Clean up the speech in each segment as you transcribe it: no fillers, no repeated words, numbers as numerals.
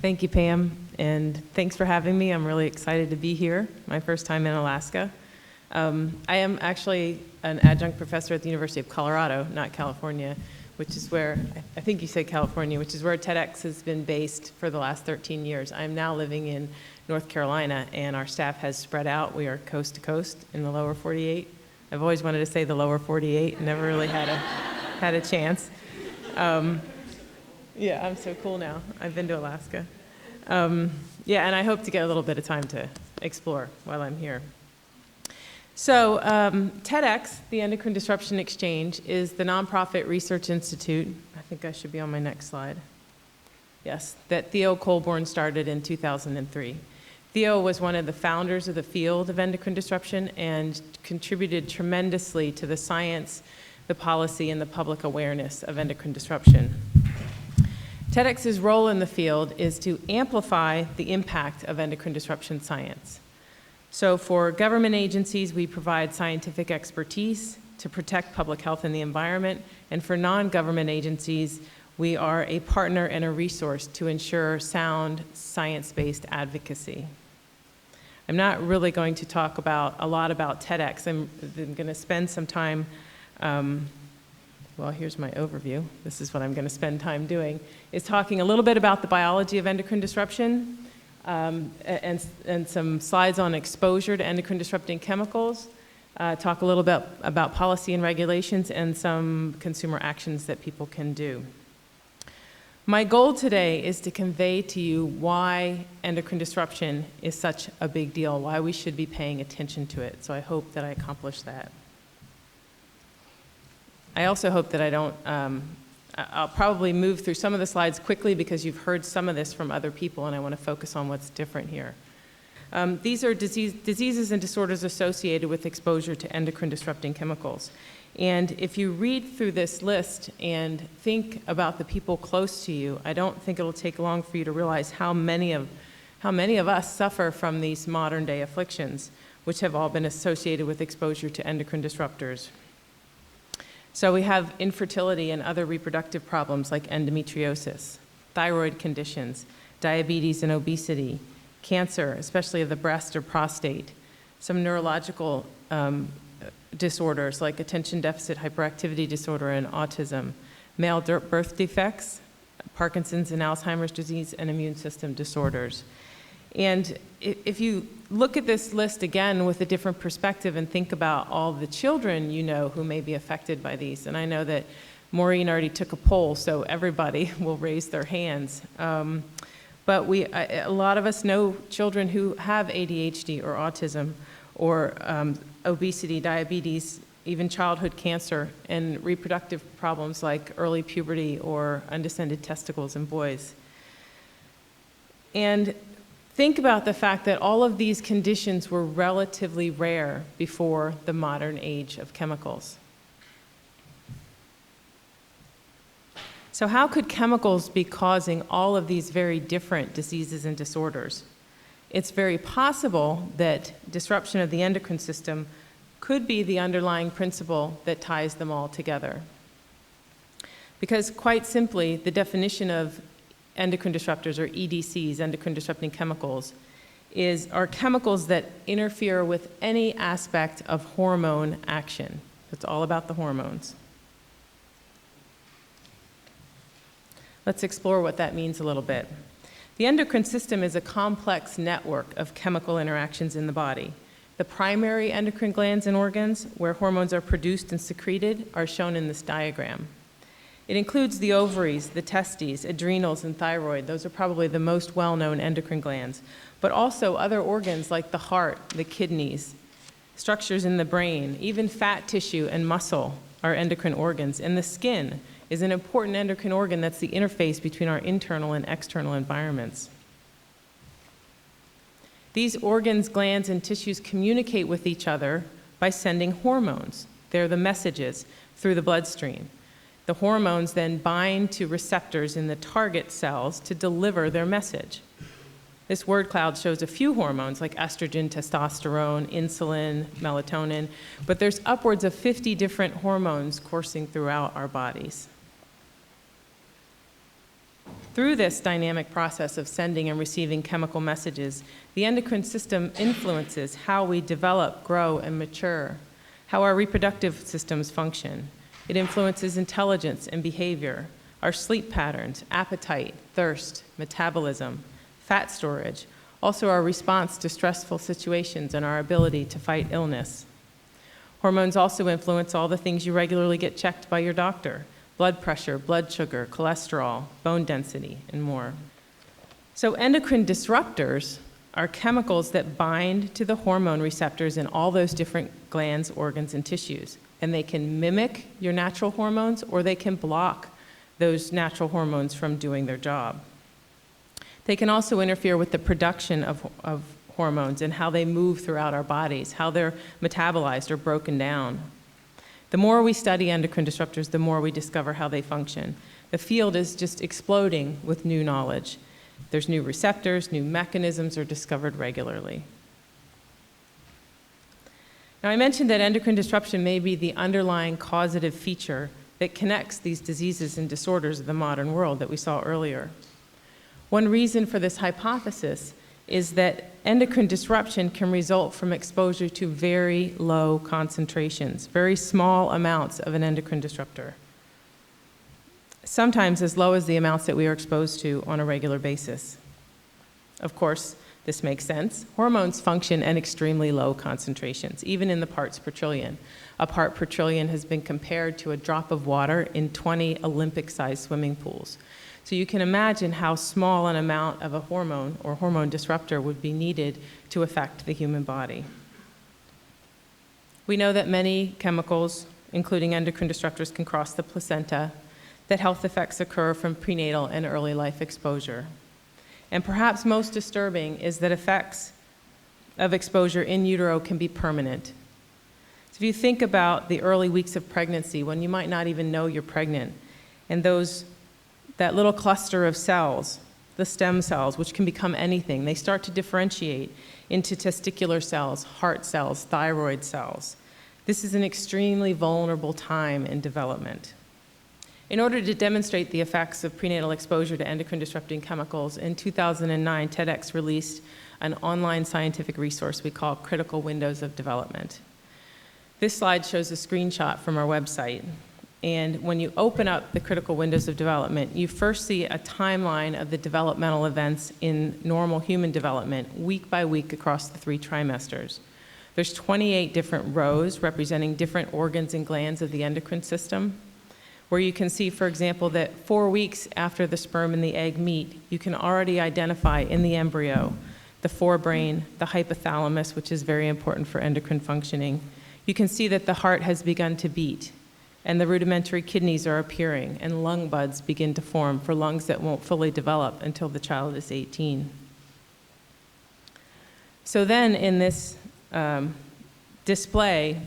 Thank you, Pam, and thanks for having me. I'm really excited to be here, my first time in Alaska. I am actually an adjunct professor at the University of Colorado, not California, which is where, I think you said California, which is where TEDx has been based for the last 13 years. I'm now living in North Carolina, and our staff has spread out. We are coast to coast in the lower 48. I've always wanted to say the lower 48, never really had a chance. Yeah, I'm so cool now. I've been to Alaska. Yeah, and I hope to get a little bit of time to explore while I'm here. So TEDx, the Endocrine Disruption Exchange, is the nonprofit research institute. I think I should be on my next slide. Yes, that Theo Colborn started in 2003. Theo was one of the founders of the field of endocrine disruption and contributed tremendously to the science, the policy, and the public awareness of endocrine disruption. TEDx's role in the field is to amplify the impact of endocrine disruption science. So for government agencies, we provide scientific expertise to protect public health and the environment, and for non-government agencies, we are a partner and a resource to ensure sound science-based advocacy. I'm not really going to talk a lot about TEDx. I'm going to spend some time, well, here's my overview. This is what I'm going to spend time doing, is talking a little bit about the biology of endocrine disruption, and some slides on exposure to endocrine disrupting chemicals, talk a little bit about policy and regulations, and some consumer actions that people can do. My goal today is to convey to you why endocrine disruption is such a big deal, why we should be paying attention to it. So I hope that I accomplish that. I also hope that I don't, I'll probably move through some of the slides quickly because you've heard some of this from other people, and I want to focus on what's different here. These are diseases and disorders associated with exposure to endocrine disrupting chemicals. And if you read through this list and think about the people close to you, I don't think it'll take long for you to realize how many of us suffer from these modern day afflictions, which have all been associated with exposure to endocrine disruptors. So we have infertility and other reproductive problems like endometriosis, thyroid conditions, diabetes and obesity, cancer, especially of the breast or prostate, some neurological disorders like attention deficit hyperactivity disorder and autism, male birth defects, Parkinson's and Alzheimer's disease, and immune system disorders. And if you look at this list again with a different perspective and think about all the children you know who may be affected by these, and I know that Maureen already took a poll, so everybody will raise their hands. But a lot of us know children who have ADHD or autism or obesity, diabetes, even childhood cancer, and reproductive problems like early puberty or undescended testicles in boys. And think about the fact that all of these conditions were relatively rare before the modern age of chemicals. So how could chemicals be causing all of these very different diseases and disorders? It's very possible that disruption of the endocrine system could be the underlying principle that ties them all together. Because quite simply, the definition of endocrine disruptors, or EDCs, endocrine disrupting chemicals, are chemicals that interfere with any aspect of hormone action. It's all about the hormones. Let's explore what that means a little bit. The endocrine system is a complex network of chemical interactions in the body. The primary endocrine glands and organs, where hormones are produced and secreted, are shown in this diagram. It includes the ovaries, the testes, adrenals, and thyroid. Those are probably the most well-known endocrine glands, but also other organs like the heart, the kidneys, structures in the brain, even fat tissue and muscle are endocrine organs, and the skin is an important endocrine organ that's the interface between our internal and external environments. These organs, glands, and tissues communicate with each other by sending hormones. They're the messages through the bloodstream. The hormones then bind to receptors in the target cells to deliver their message. This word cloud shows a few hormones like estrogen, testosterone, insulin, melatonin, but there's upwards of 50 different hormones coursing throughout our bodies. Through this dynamic process of sending and receiving chemical messages, the endocrine system influences how we develop, grow, and mature, how our reproductive systems function. It influences intelligence and behavior, our sleep patterns, appetite, thirst, metabolism, fat storage, also our response to stressful situations and our ability to fight illness. Hormones also influence all the things you regularly get checked by your doctor: blood pressure, blood sugar, cholesterol, bone density, and more. So endocrine disruptors are chemicals that bind to the hormone receptors in all those different glands, organs, and tissues. And they can mimic your natural hormones, or they can block those natural hormones from doing their job. They can also interfere with the production of hormones and how they move throughout our bodies, how they're metabolized or broken down. The more we study endocrine disruptors, the more we discover how they function. The field is just exploding with new knowledge. There's new receptors, new mechanisms are discovered regularly. Now, I mentioned that endocrine disruption may be the underlying causative feature that connects these diseases and disorders of the modern world that we saw earlier. One reason for this hypothesis is that endocrine disruption can result from exposure to very low concentrations, very small amounts of an endocrine disruptor, sometimes as low as the amounts that we are exposed to on a regular basis. Of course, this makes sense. Hormones function at extremely low concentrations, even in the parts per trillion. A part per trillion has been compared to a drop of water in 20 Olympic-sized swimming pools. So you can imagine how small an amount of a hormone or hormone disruptor would be needed to affect the human body. We know that many chemicals, including endocrine disruptors, can cross the placenta, that health effects occur from prenatal and early life exposure. And perhaps most disturbing is that effects of exposure in utero can be permanent. So if you think about the early weeks of pregnancy, when you might not even know you're pregnant, and that little cluster of cells, the stem cells, which can become anything, they start to differentiate into testicular cells, heart cells, thyroid cells. This is an extremely vulnerable time in development. In order to demonstrate the effects of prenatal exposure to endocrine disrupting chemicals, in 2009, TEDx released an online scientific resource we call Critical Windows of Development. This slide shows a screenshot from our website. And when you open up the critical windows of development, you first see a timeline of the developmental events in normal human development, week by week across the 3 trimesters. There's 28 different rows representing different organs and glands of the endocrine system, where you can see, for example, that 4 weeks after the sperm and the egg meet, you can already identify in the embryo the forebrain, the hypothalamus, which is very important for endocrine functioning. You can see that the heart has begun to beat, and the rudimentary kidneys are appearing, and lung buds begin to form for lungs that won't fully develop until the child is 18. So then in this display,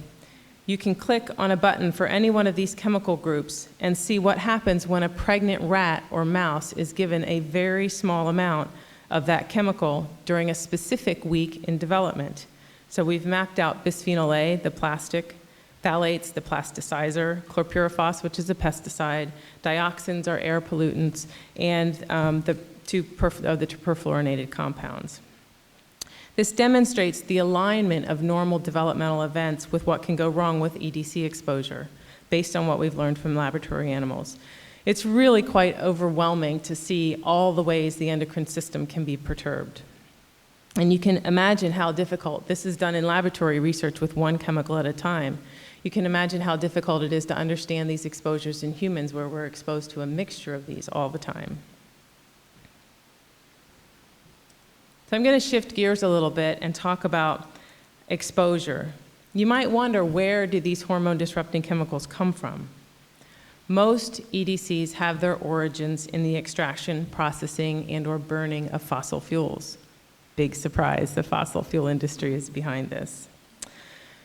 you can click on a button for any one of these chemical groups and see what happens when a pregnant rat or mouse is given a very small amount of that chemical during a specific week in development. So we've mapped out bisphenol A, the plastic, phthalates, the plasticizer, chlorpyrifos, which is a pesticide, dioxins are air pollutants, and the two perfluorinated compounds. This demonstrates the alignment of normal developmental events with what can go wrong with EDC exposure, based on what we've learned from laboratory animals. It's really quite overwhelming to see all the ways the endocrine system can be perturbed. And you can imagine how difficult, this is done in laboratory research with one chemical at a time. You can imagine how difficult it is to understand these exposures in humans where we're exposed to a mixture of these all the time. So I'm going to shift gears a little bit and talk about exposure. You might wonder, where do these hormone disrupting chemicals come from? Most EDCs have their origins in the extraction, processing, and/or burning of fossil fuels. Big surprise, the fossil fuel industry is behind this.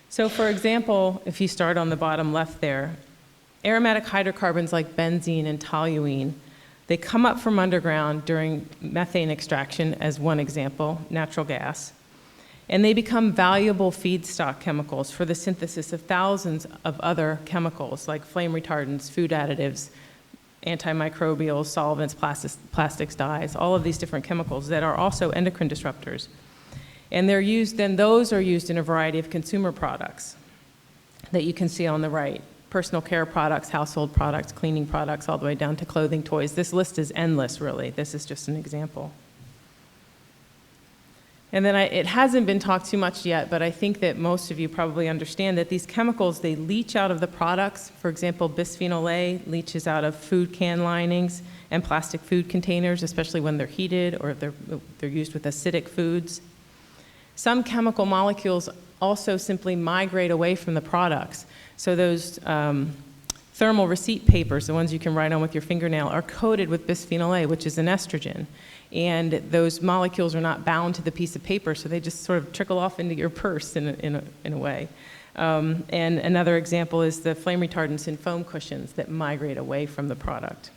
So for example, if you start on the bottom left there, aromatic hydrocarbons like benzene and toluene, they come up from underground during methane extraction, as one example, natural gas, and they become valuable feedstock chemicals for the synthesis of thousands of other chemicals like flame retardants, food additives, antimicrobials, solvents, plastics, dyes, all of these different chemicals that are also endocrine disruptors. And they're used, then those are used in a variety of consumer products that you can see on the right. Personal care products, household products, cleaning products, all the way down to clothing, toys. This list is endless, really. This is just an example. And then it hasn't been talked too much yet, but I think that most of you probably understand that these chemicals, they leach out of the products. For example, bisphenol A leaches out of food can linings and plastic food containers, especially when they're heated or if they're used with acidic foods. Some chemical molecules also simply migrate away from the products. So those thermal receipt papers, the ones you can write on with your fingernail, are coated with bisphenol A, which is an estrogen. And those molecules are not bound to the piece of paper, so they just sort of trickle off into your purse in a way. And another example is the flame retardants in foam cushions that migrate away from the product.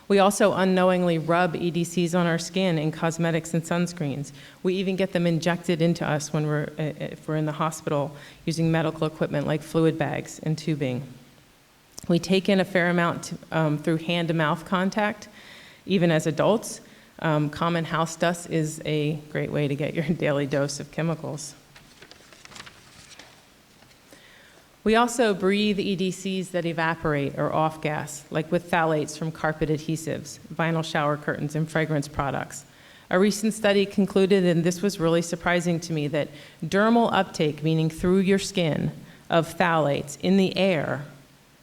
We also unknowingly rub EDCs on our skin in cosmetics and sunscreens. We even get them injected into us when if we're in the hospital using medical equipment like fluid bags and tubing. We take in a fair amount through hand-to-mouth contact, even as adults. Common house dust is a great way to get your daily dose of chemicals. We also breathe EDCs that evaporate or off-gas, like with phthalates from carpet adhesives, vinyl shower curtains, and fragrance products. A recent study concluded, and this was really surprising to me, that dermal uptake, meaning through your skin, of phthalates in the air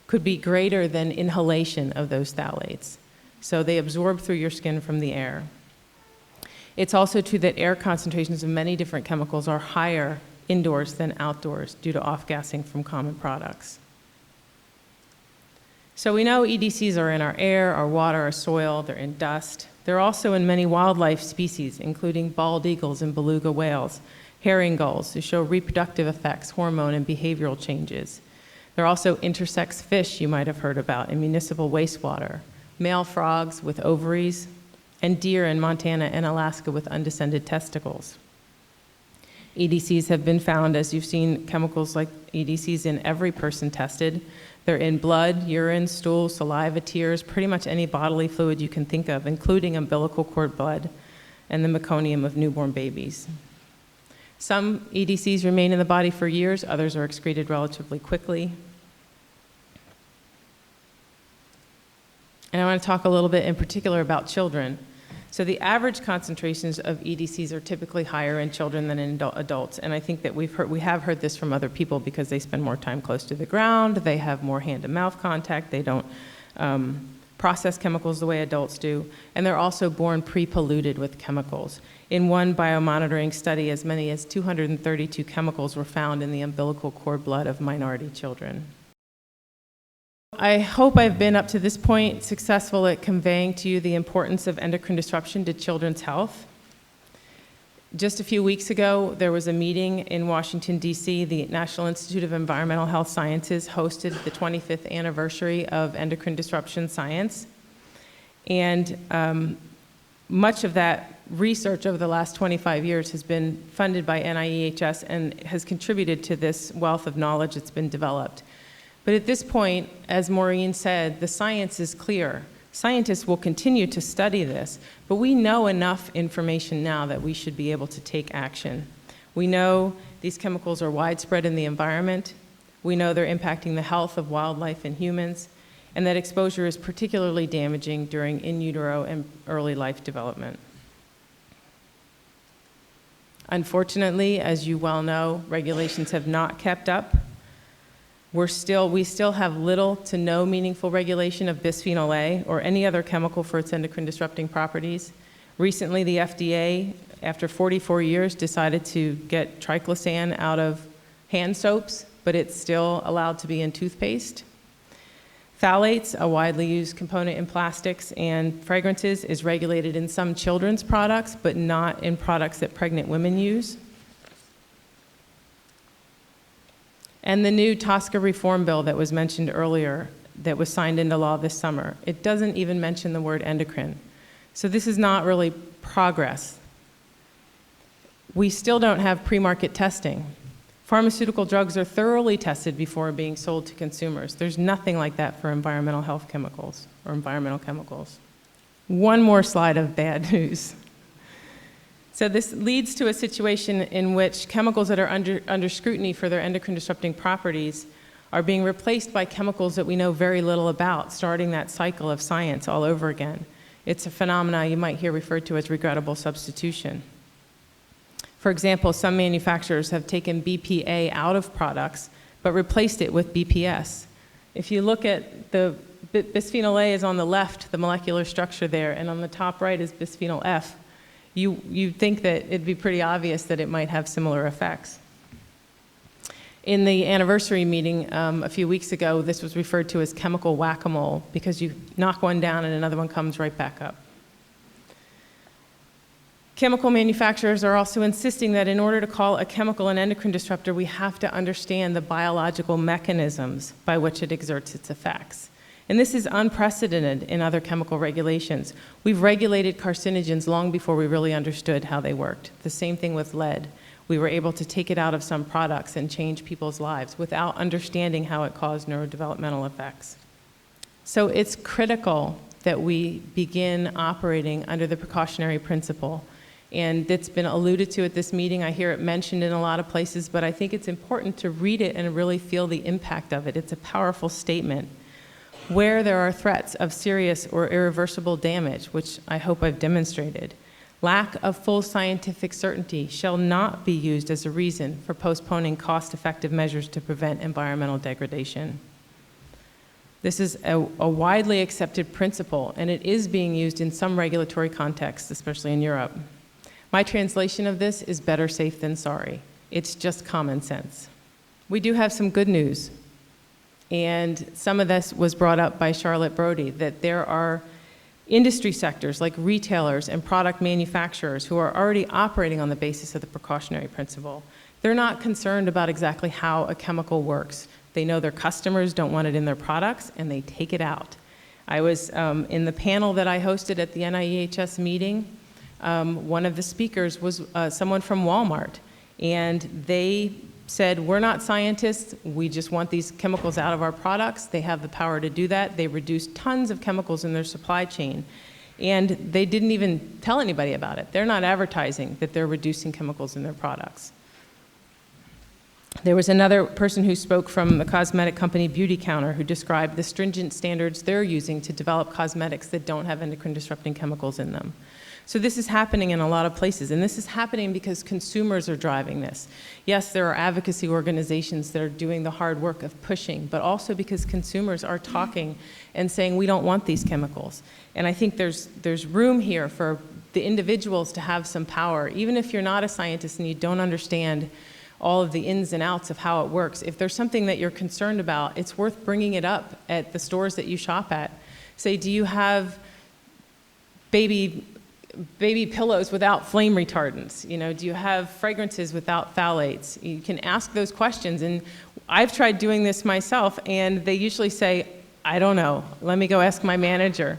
could be greater than inhalation of those phthalates. So they absorb through your skin from the air. It's also true that air concentrations of many different chemicals are higher indoors than outdoors due to off-gassing from common products. So we know EDCs are in our air, our water, our soil, they're in dust. They're also in many wildlife species, including bald eagles and beluga whales, herring gulls, who show reproductive effects, hormone and behavioral changes. There are also intersex fish you might have heard about in municipal wastewater, male frogs with ovaries, and deer in Montana and Alaska with undescended testicles. EDCs have been found, as you've seen, chemicals like EDCs in every person tested. They're in blood, urine, stool, saliva, tears, pretty much any bodily fluid you can think of, including umbilical cord blood and the meconium of newborn babies. Some EDCs remain in the body for years, others are excreted relatively quickly. And I want to talk a little bit in particular about children. So the average concentrations of EDCs are typically higher in children than in adults, and I think that we have heard this from other people because they spend more time close to the ground, they have more hand-to-mouth contact, they don't process chemicals the way adults do, and they're also born pre-polluted with chemicals. In one biomonitoring study, as many as 232 chemicals were found in the umbilical cord blood of minority children. I hope I've been, up to this point, successful at conveying to you the importance of endocrine disruption to children's health. Just a few weeks ago, there was a meeting in Washington, D.C. The National Institute of Environmental Health Sciences hosted the 25th anniversary of endocrine disruption science. And much of that research over the last 25 years has been funded by NIEHS and has contributed to this wealth of knowledge that's been developed. But at this point, as Maureen said, the science is clear. Scientists will continue to study this, but we know enough information now that we should be able to take action. We know these chemicals are widespread in the environment. We know they're impacting the health of wildlife and humans, and that exposure is particularly damaging during in utero and early life development. Unfortunately, as you well know, regulations have not kept up. We still have little to no meaningful regulation of bisphenol A or any other chemical for its endocrine disrupting properties. Recently, the FDA, after 44 years, decided to get triclosan out of hand soaps, but it's still allowed to be in toothpaste. Phthalates, a widely used component in plastics and fragrances, is regulated in some children's products, but not in products that pregnant women use. And the new TSCA reform bill that was mentioned earlier that was signed into law this summer, it doesn't even mention the word endocrine. So this is not really progress. We still don't have pre-market testing. Pharmaceutical drugs are thoroughly tested before being sold to consumers. There's nothing like that for environmental health chemicals or environmental chemicals. One more slide of bad news. So this leads to a situation in which chemicals that are under scrutiny for their endocrine disrupting properties are being replaced by chemicals that we know very little about, starting that cycle of science all over again. It's a phenomenon you might hear referred to as regrettable substitution. For example, some manufacturers have taken BPA out of products, but replaced it with BPS. If you look at the bisphenol A is on the left, the molecular structure there, and on the top right is bisphenol F. You'd think that it'd be pretty obvious that it might have similar effects. In the anniversary meeting a few weeks ago, this was referred to as chemical whack-a-mole because you knock one down and another one comes right back up. Chemical manufacturers are also insisting that in order to call a chemical an endocrine disruptor, we have to understand the biological mechanisms by which it exerts its effects. And this is unprecedented in other chemical regulations. We've regulated carcinogens long before we really understood how they worked. The same thing with lead. We were able to take it out of some products and change people's lives without understanding how it caused neurodevelopmental effects. So it's critical that we begin operating under the precautionary principle. And it's been alluded to at this meeting. I hear it mentioned in a lot of places, but I think it's important to read it and really feel the impact of it. It's a powerful statement. Where there are threats of serious or irreversible damage, which I hope I've demonstrated, lack of full scientific certainty shall not be used as a reason for postponing cost-effective measures to prevent environmental degradation. This is a widely accepted principle, and it is being used in some regulatory contexts, especially in Europe. My translation of this is better safe than sorry. It's just common sense. We do have some good news, and some of this was brought up by Charlotte Brody, that there are industry sectors like retailers and product manufacturers who are already operating on the basis of the precautionary principle. They're not concerned about exactly how a chemical works. They know their customers don't want it in their products, and they take it out. I was in the panel that I hosted at the NIEHS meeting. One of the speakers was someone from Walmart, and they said, we're not scientists, we just want these chemicals out of our products. They have the power to do that. They reduced tons of chemicals in their supply chain, and they didn't even tell anybody about it. They're not advertising that they're reducing chemicals in their products. There was another person who spoke from the cosmetic company Beauty Counter who described the stringent standards they're using to develop cosmetics that don't have endocrine disrupting chemicals in them. So this is happening in a lot of places, and this is happening because consumers are driving this. Yes, there are advocacy organizations that are doing the hard work of pushing, but also because consumers are talking and saying, we don't want these chemicals. And I think there's room here for the individuals to have some power, even if you're not a scientist and you don't understand all of the ins and outs of how it works. If there's something that you're concerned about, it's worth bringing it up at the stores that you shop at. Say, do you have baby pillows without flame retardants? You know, do you have fragrances without phthalates? You can ask those questions, and I've tried doing this myself, and they usually say, I don't know, let me go ask my manager.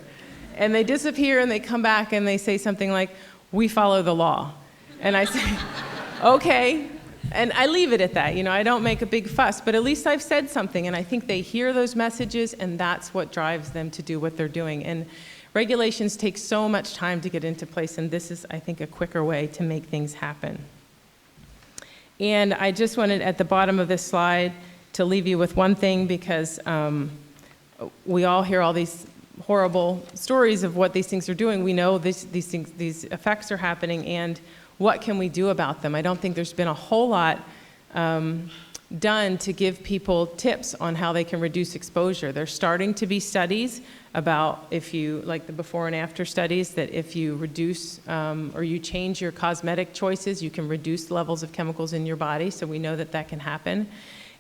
And they disappear, and they come back, and they say something like, we follow the law. And I say, okay. And I leave it at that. You know, I don't make a big fuss, but at least I've said something, and I think they hear those messages, and that's what drives them to do what they're doing. And regulations take so much time to get into place, and this is, I think, a quicker way to make things happen. And I just wanted, at the bottom of this slide, to leave you with one thing, because we all hear all these horrible stories of what these things are doing. We know these effects are happening, and what can we do about them? I don't think there's been a whole lot done to give people tips on how they can reduce exposure. There's starting to be studies about like the before and after studies, that if you reduce or you change your cosmetic choices, you can reduce levels of chemicals in your body, so we know that that can happen.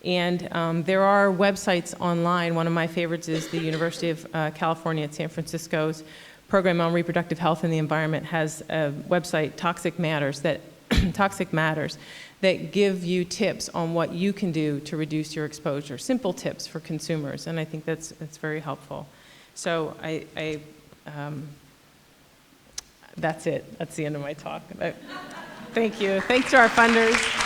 And there are websites online. One of my favorites is the University of California at San Francisco's Program on Reproductive Health and the Environment has a website, Toxic Matters, that give you tips on what you can do to reduce your exposure. Simple tips for consumers, and I think that's very helpful. So that's it. That's the end of my talk. Thank you. Thanks to our funders.